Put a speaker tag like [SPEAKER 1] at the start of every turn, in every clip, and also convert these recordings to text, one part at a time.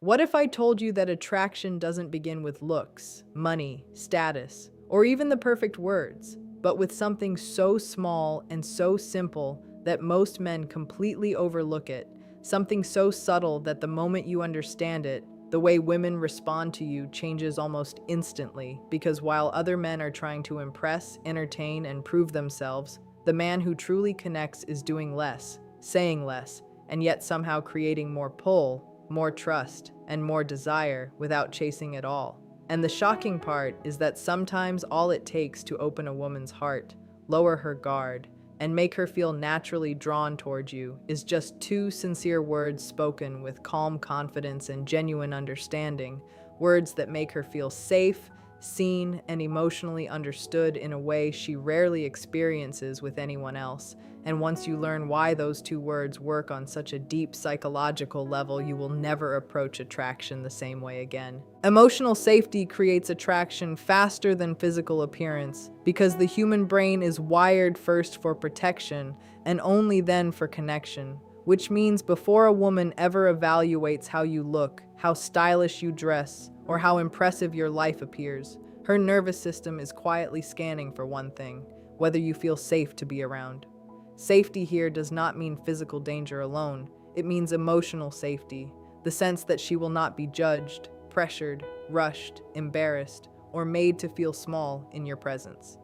[SPEAKER 1] What if I told you that attraction doesn't begin with looks, money, status, or even the perfect words, but with something so small and so simple that most men completely overlook it, something so subtle that the moment you understand it, the way women respond to you changes almost instantly, because while other men are trying to impress, entertain, and prove themselves, the man who truly connects is doing less, saying less, and yet somehow creating more pull, more trust, and more desire without chasing it all. And the shocking part is that sometimes all it takes to open a woman's heart, lower her guard, and make her feel naturally drawn toward you is just two sincere words spoken with calm confidence and genuine understanding, words that make her feel safe, seen, and emotionally understood in a way she rarely experiences with anyone else. And once you learn why those two words work on such a deep psychological level, you will never approach attraction the same way again. Emotional safety creates attraction faster than physical appearance because the human brain is wired first for protection and only then for connection, which means before a woman ever evaluates how you look, how stylish you dress, or how impressive your life appears, her nervous system is quietly scanning for one thing: whether you feel safe to be around. Safety here does not mean physical danger alone. It means emotional safety, the sense that she will not be judged, pressured, rushed, embarrassed, or made to feel small in your presence.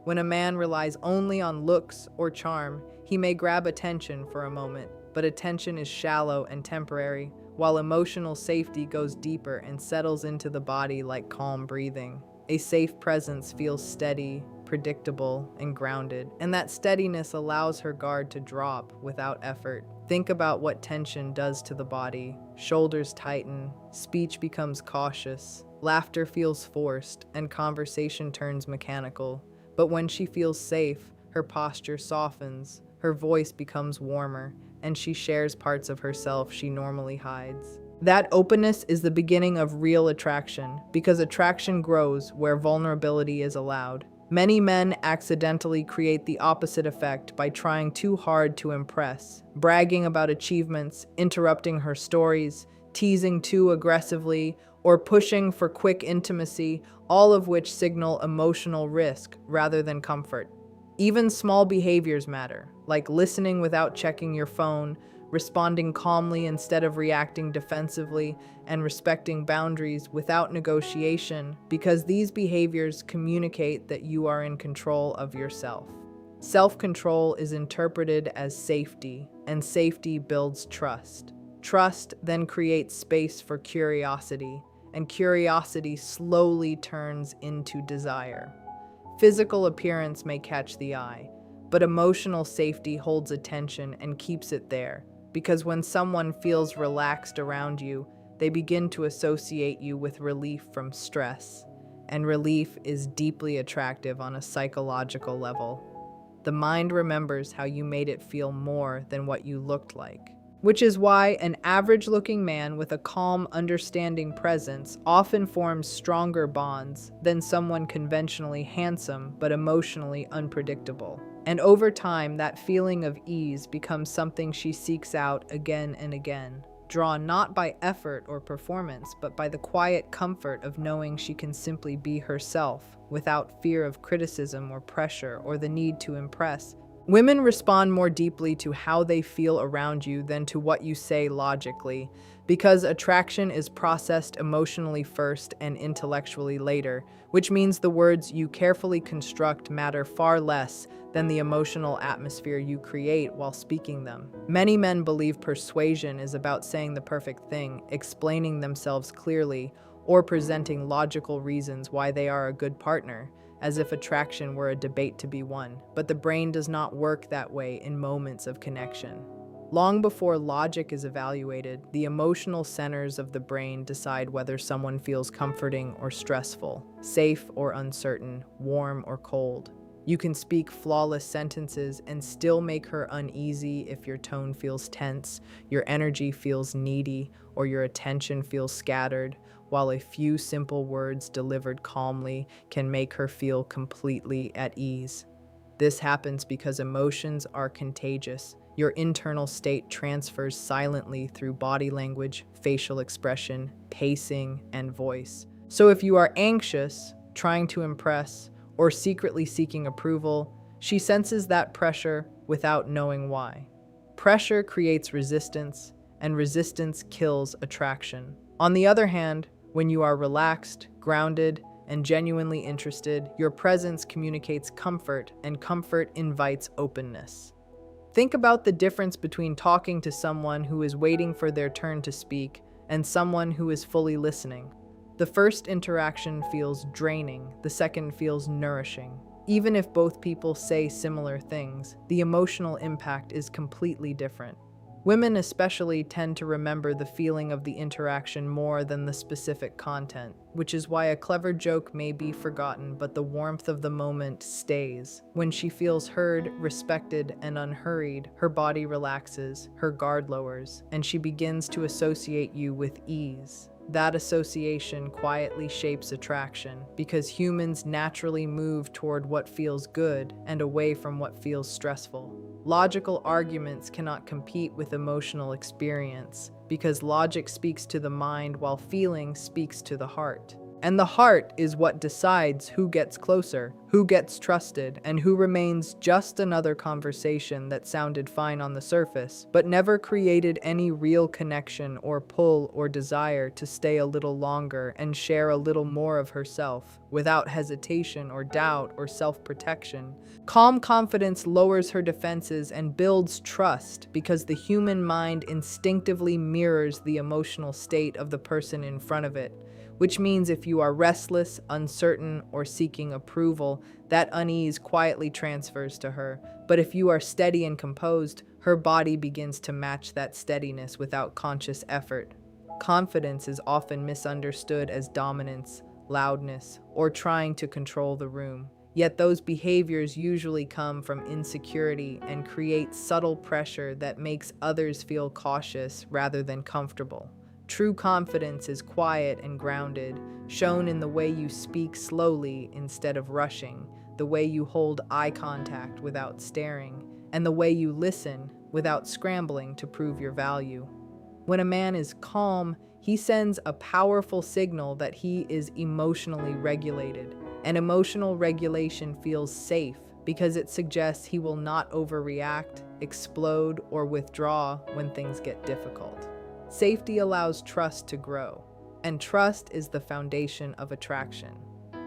[SPEAKER 1] When a man relies only on looks or charm, he may grab attention for a moment, but attention is shallow and temporary, while emotional safety goes deeper and settles into the body like calm breathing. A safe presence feels steady, predictable, and grounded, and that steadiness allows her guard to drop without effort. Think about what tension does to the body. Shoulders tighten, speech becomes cautious, laughter feels forced, and conversation turns mechanical. But when she feels safe, her posture softens, her voice becomes warmer, and she shares parts of herself she normally hides. That openness is the beginning of real attraction, because attraction grows where vulnerability is allowed. Many men accidentally create the opposite effect by trying too hard to impress, bragging about achievements, interrupting her stories, teasing too aggressively, or pushing for quick intimacy, all of which signal emotional risk rather than comfort. Even small behaviors matter, like listening without checking your phone, responding calmly instead of reacting defensively, and respecting boundaries without negotiation, because these behaviors communicate that you are in control of yourself. Self-control is interpreted as safety, and safety builds trust. Trust then creates space for curiosity, and curiosity slowly turns into desire. Physical appearance may catch the eye, but emotional safety holds attention and keeps it there, because when someone feels relaxed around you, they begin to associate you with relief from stress, and relief is deeply attractive on a psychological level. The mind remembers how you made it feel more than what you looked like. Which is why an average-looking man with a calm, understanding presence often forms stronger bonds than someone conventionally handsome but emotionally unpredictable. And over time, that feeling of ease becomes something she seeks out again and again, drawn not by effort or performance, but by the quiet comfort of knowing she can simply be herself without fear of criticism or pressure or the need to impress. Women respond more deeply to how they feel around you than to what you say logically, because attraction is processed emotionally first and intellectually later, which means the words you carefully construct matter far less than the emotional atmosphere you create while speaking them. Many men believe persuasion is about saying the perfect thing, explaining themselves clearly, or presenting logical reasons why they are a good partner, as if attraction were a debate to be won. But the brain does not work that way in moments of connection. Long before logic is evaluated, the emotional centers of the brain decide whether someone feels comforting or stressful, safe or uncertain, warm or cold. You can speak flawless sentences and still make her uneasy if your tone feels tense, your energy feels needy, or your attention feels scattered, while a few simple words delivered calmly can make her feel completely at ease. This happens because emotions are contagious. your internal state transfers silently through body language, facial expression, pacing, and voice. So if you are anxious, trying to impress, or secretly seeking approval, she senses that pressure without knowing why. Pressure creates resistance, and resistance kills attraction. On the other hand, when you are relaxed, grounded, and genuinely interested, your presence communicates comfort, and comfort invites openness. Think about the difference between talking to someone who is waiting for their turn to speak and someone who is fully listening. The first interaction feels draining, the second feels nourishing. Even if both people say similar things, the emotional impact is completely different. Women especially tend to remember the feeling of the interaction more than the specific content, which is why a clever joke may be forgotten, but the warmth of the moment stays. When she feels heard, respected, and unhurried, her body relaxes, her guard lowers, and she begins to associate you with ease. That association quietly shapes attraction, because humans naturally move toward what feels good and away from what feels stressful. Logical arguments cannot compete with emotional experience, because logic speaks to the mind while feeling speaks to the heart. And the heart is what decides who gets closer, who gets trusted, and who remains just another conversation that sounded fine on the surface, but never created any real connection or pull or desire to stay a little longer and share a little more of herself, without hesitation or doubt or self-protection. Calm confidence lowers her defenses and builds trust, because the human mind instinctively mirrors the emotional state of the person in front of it. Which means if you are restless, uncertain, or seeking approval, that unease quietly transfers to her. But if you are steady and composed, her body begins to match that steadiness without conscious effort. Confidence is often misunderstood as dominance, loudness, or trying to control the room. Yet those behaviors usually come from insecurity and create subtle pressure that makes others feel cautious rather than comfortable. True confidence is quiet and grounded, shown in the way you speak slowly instead of rushing, the way you hold eye contact without staring, and the way you listen without scrambling to prove your value. When a man is calm, he sends a powerful signal that he is emotionally regulated. And emotional regulation feels safe because it suggests he will not overreact, explode, or withdraw when things get difficult. Safety allows trust to grow, and trust is the foundation of attraction.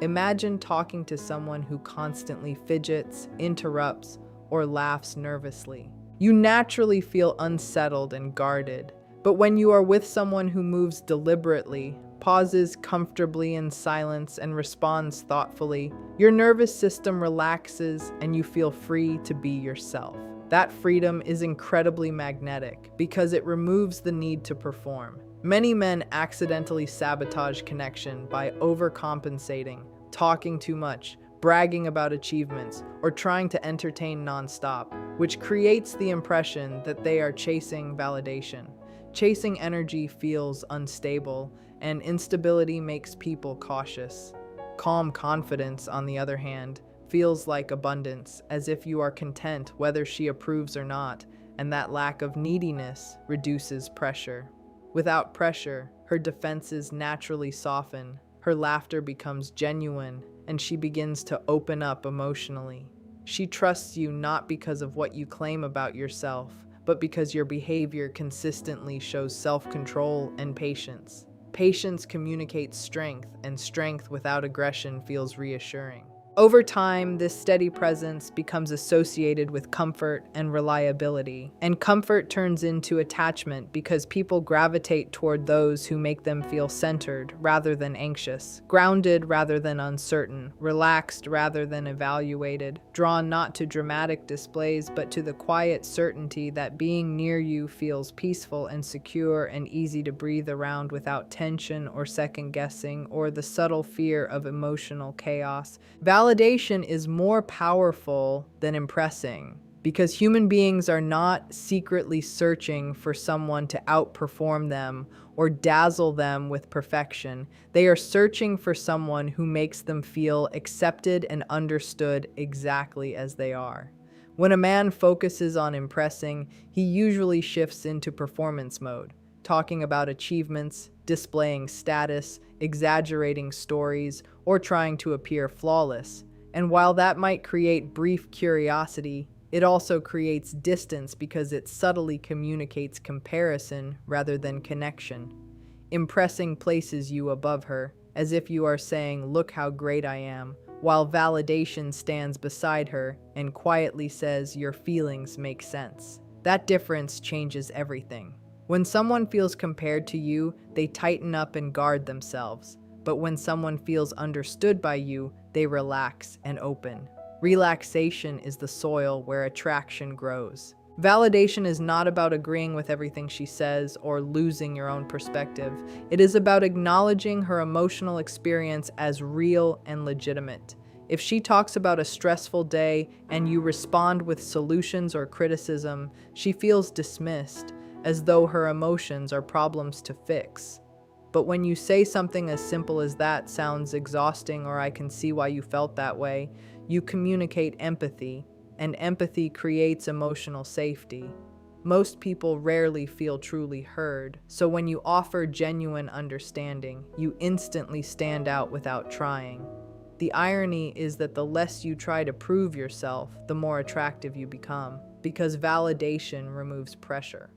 [SPEAKER 1] Imagine talking to someone who constantly fidgets, interrupts, or laughs nervously. You naturally feel unsettled and guarded, but when you are with someone who moves deliberately, pauses comfortably in silence, and responds thoughtfully, your nervous system relaxes and you feel free to be yourself. That freedom is incredibly magnetic because it removes the need to perform. Many men accidentally sabotage connection by overcompensating, talking too much, bragging about achievements, or trying to entertain nonstop, which creates the impression that they are chasing validation. Chasing energy feels unstable, and instability makes people cautious. Calm confidence, on the other hand, feels like abundance, as if you are content whether she approves or not, and that lack of neediness reduces pressure. Without pressure, her defenses naturally soften, her laughter becomes genuine, and she begins to open up emotionally. She trusts you not because of what you claim about yourself, but because your behavior consistently shows self-control and patience. Patience communicates strength, and strength without aggression feels reassuring. Over time, this steady presence becomes associated with comfort and reliability, and comfort turns into attachment because people gravitate toward those who make them feel centered rather than anxious, grounded rather than uncertain, relaxed rather than evaluated, drawn not to dramatic displays but to the quiet certainty that being near you feels peaceful and secure and easy to breathe around without tension or second guessing or the subtle fear of emotional chaos. Validation is more powerful than impressing because human beings are not secretly searching for someone to outperform them or dazzle them with perfection. They are searching for someone who makes them feel accepted and understood exactly as they are. When a man focuses on impressing, he usually shifts into performance mode, talking about achievements, displaying status, exaggerating stories, or trying to appear flawless. And while that might create brief curiosity, it also creates distance because it subtly communicates comparison rather than connection. Impressing places you above her, as if you are saying, "Look how great I am," while validation stands beside her and quietly says, "Your feelings make sense." That difference changes everything. When someone feels compared to you, they tighten up and guard themselves. But when someone feels understood by you, they relax and open. Relaxation is the soil where attraction grows. Validation is not about agreeing with everything she says or losing your own perspective. It is about acknowledging her emotional experience as real and legitimate. If she talks about a stressful day and you respond with solutions or criticism, she feels dismissed, as though her emotions are problems to fix. But when you say something as simple as "That sounds exhausting," or "I can see why you felt that way," you communicate empathy, and empathy creates emotional safety. Most people rarely feel truly heard, so when you offer genuine understanding, you instantly stand out without trying. The irony is that the less you try to prove yourself, the more attractive you become, because validation removes pressure.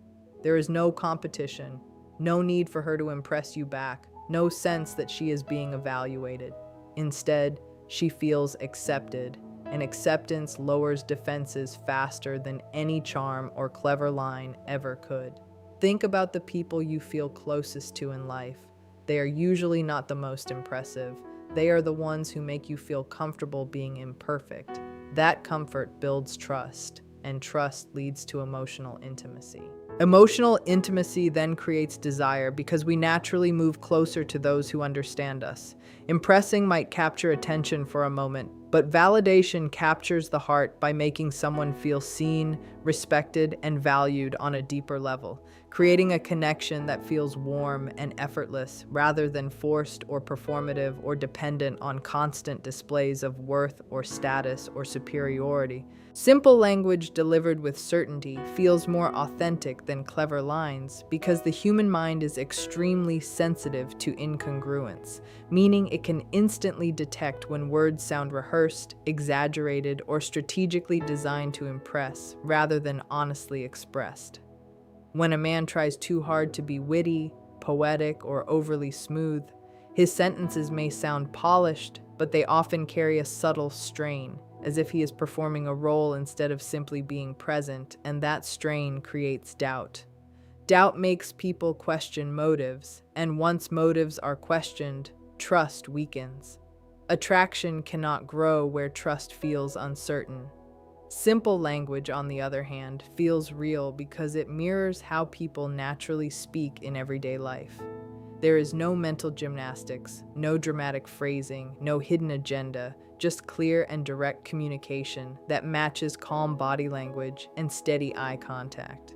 [SPEAKER 1] There is no competition, no need for her to impress you back, no sense that she is being evaluated. Instead, she feels accepted, and acceptance lowers defenses faster than any charm or clever line ever could. Think about the people you feel closest to in life. They are usually not the most impressive. They are the ones who make you feel comfortable being imperfect. That comfort builds trust, and trust leads to emotional intimacy. Emotional intimacy then creates desire because we naturally move closer to those who understand us. Impressing might capture attention for a moment, but validation captures the heart by making someone feel seen, respected, and valued on a deeper level, creating a connection that feels warm and effortless rather than forced or performative or dependent on constant displays of worth or status or superiority. Simple language delivered with certainty feels more authentic than clever lines because the human mind is extremely sensitive to incongruence, meaning it can instantly detect when words sound rehearsed, exaggerated, or strategically designed to impress rather than honestly expressed. When a man tries too hard to be witty, poetic, or overly smooth, his sentences may sound polished, but they often carry a subtle strain, as if he is performing a role instead of simply being present, and that strain creates doubt. Doubt makes people question motives, and once motives are questioned, trust weakens. Attraction cannot grow where trust feels uncertain. Simple language, on the other hand, feels real because it mirrors how people naturally speak in everyday life. There is no mental gymnastics, no dramatic phrasing, no hidden agenda, just clear and direct communication that matches calm body language and steady eye contact.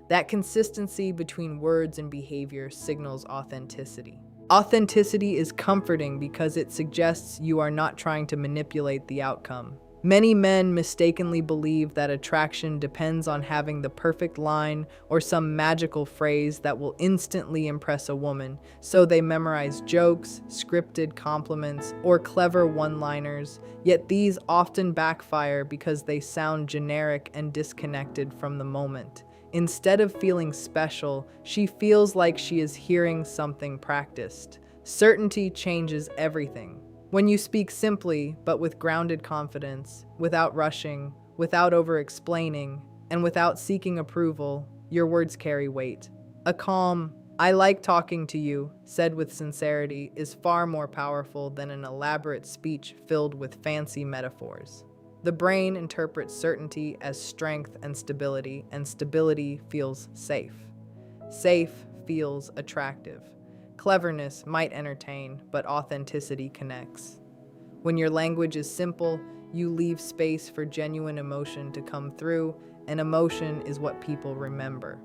[SPEAKER 1] That consistency between words and behavior signals authenticity. Authenticity is comforting because it suggests you are not trying to manipulate the outcome. Many men mistakenly believe that attraction depends on having the perfect line or some magical phrase that will instantly impress a woman, so they memorize jokes, scripted compliments, or clever one-liners, yet these often backfire because they sound generic and disconnected from the moment. Instead of feeling special, she feels like she is hearing something practiced. Certainty changes everything. When you speak simply, but with grounded confidence, without rushing, without over-explaining, and without seeking approval, your words carry weight. A calm, "I like talking to you," said with sincerity, is far more powerful than an elaborate speech filled with fancy metaphors. The brain interprets certainty as strength and stability feels safe. Safe feels attractive. Cleverness might entertain, but authenticity connects. When your language is simple, you leave space for genuine emotion to come through, and emotion is what people remember.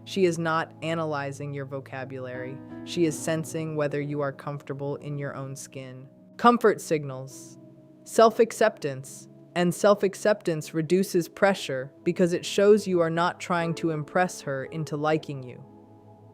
[SPEAKER 1] She is not analyzing your vocabulary. She is sensing whether you are comfortable in your own skin. Comfort signals. Self-acceptance. And self-acceptance reduces pressure because it shows you are not trying to impress her into liking you.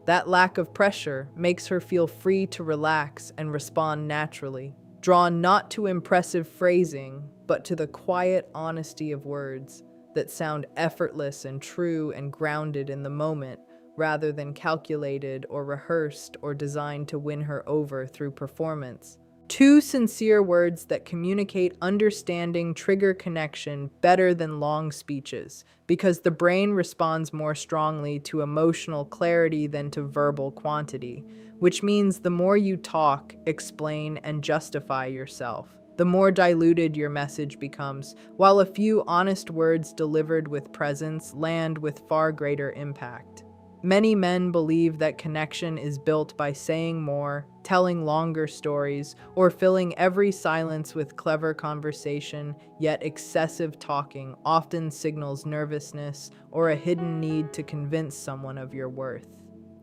[SPEAKER 1] That lack of pressure makes her feel free to relax and respond naturally, drawn not to impressive phrasing, but to the quiet honesty of words that sound effortless and true and grounded in the moment, rather than calculated or rehearsed or designed to win her over through performance. Two sincere words that communicate understanding trigger connection better than long speeches, because the brain responds more strongly to emotional clarity than to verbal quantity, which means the more you talk, explain, and justify yourself, the more diluted your message becomes, while a few honest words delivered with presence land with far greater impact. Many men believe that connection is built by saying more, telling longer stories, or filling every silence with clever conversation, yet excessive talking often signals nervousness or a hidden need to convince someone of your worth.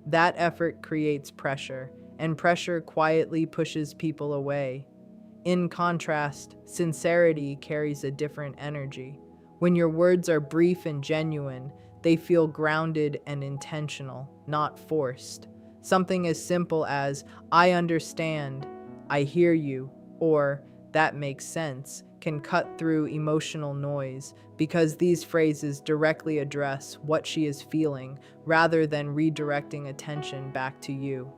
[SPEAKER 1] That effort creates pressure, and pressure quietly pushes people away. In contrast, sincerity carries a different energy. When your words are brief and genuine, they feel grounded and intentional, not forced. Something as simple as, "I understand," "I hear you," or "that makes sense," can cut through emotional noise because these phrases directly address what she is feeling rather than redirecting attention back to you.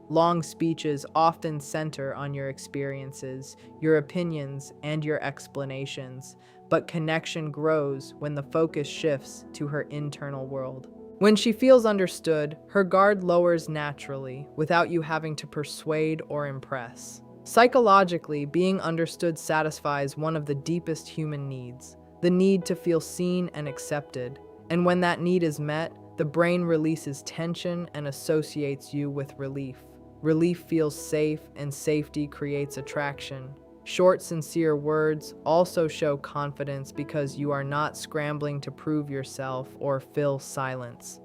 [SPEAKER 1] Long speeches often center on your experiences, your opinions, and your explanations, but connection grows when the focus shifts to her internal world. When she feels understood, her guard lowers naturally, without you having to persuade or impress. Psychologically, being understood satisfies one of the deepest human needs, the need to feel seen and accepted. And when that need is met, the brain releases tension and associates you with relief. Relief feels safe, and safety creates attraction. Short, sincere words also show confidence because you are not scrambling to prove yourself or fill silence.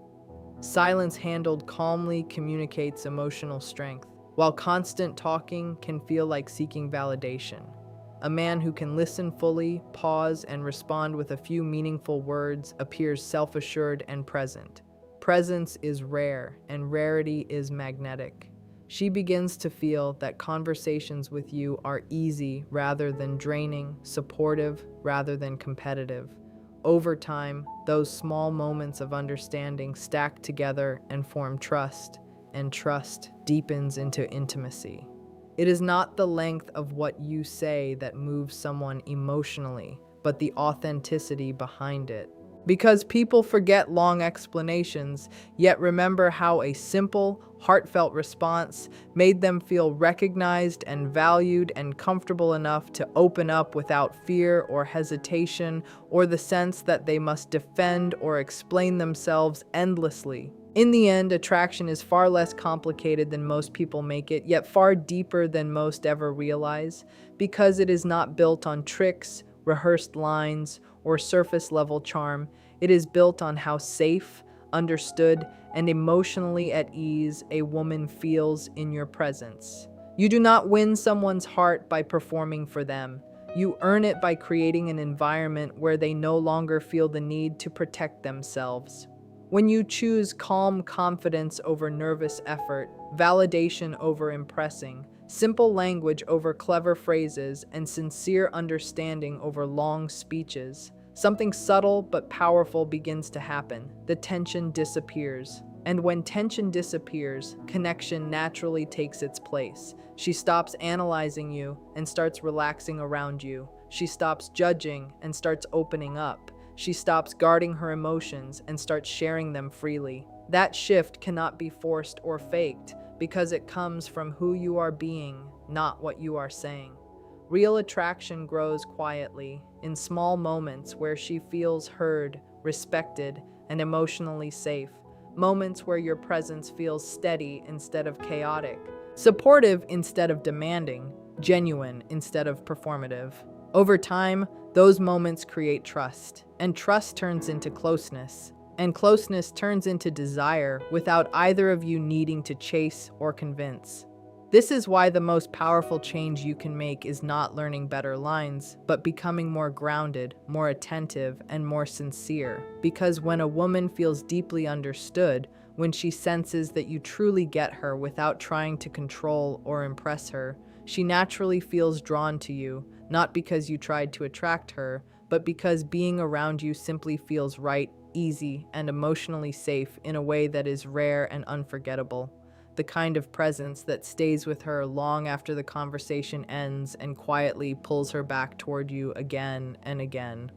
[SPEAKER 1] Silence handled calmly communicates emotional strength, while constant talking can feel like seeking validation. A man who can listen fully, pause, and respond with a few meaningful words appears self-assured and present. Presence is rare, and rarity is magnetic. She begins to feel that conversations with you are easy rather than draining, supportive rather than competitive. Over time, those small moments of understanding stack together and form trust, and trust deepens into intimacy. It is not the length of what you say that moves someone emotionally, but the authenticity behind it. Because people forget long explanations, yet remember how a simple, heartfelt response made them feel recognized and valued and comfortable enough to open up without fear or hesitation or the sense that they must defend or explain themselves endlessly. In the end, attraction is far less complicated than most people make it, yet far deeper than most ever realize, because it is not built on tricks, rehearsed lines, or surface-level charm. It is built on how safe, understood, and emotionally at ease a woman feels in your presence. You do not win someone's heart by performing for them. You earn it by creating an environment where they no longer feel the need to protect themselves. When you choose calm confidence over nervous effort, validation over impressing, simple language over clever phrases, and sincere understanding over long speeches, something subtle but powerful begins to happen. The tension disappears. And when tension disappears, connection naturally takes its place. She stops analyzing you and starts relaxing around you. She stops judging and starts opening up. She stops guarding her emotions and starts sharing them freely. That shift cannot be forced or faked because it comes from who you are being, not what you are saying. Real attraction grows quietly, in small moments where she feels heard, respected, and emotionally safe. Moments where your presence feels steady instead of chaotic, supportive instead of demanding, genuine instead of performative. Over time, those moments create trust, and trust turns into closeness, and closeness turns into desire without either of you needing to chase or convince. This is why the most powerful change you can make is not learning better lines, but becoming more grounded, more attentive, and more sincere. Because when a woman feels deeply understood, when she senses that you truly get her without trying to control or impress her, she naturally feels drawn to you, not because you tried to attract her, but because being around you simply feels right, easy, and emotionally safe in a way that is rare and unforgettable. The kind of presence that stays with her long after the conversation ends and quietly pulls her back toward you again and again.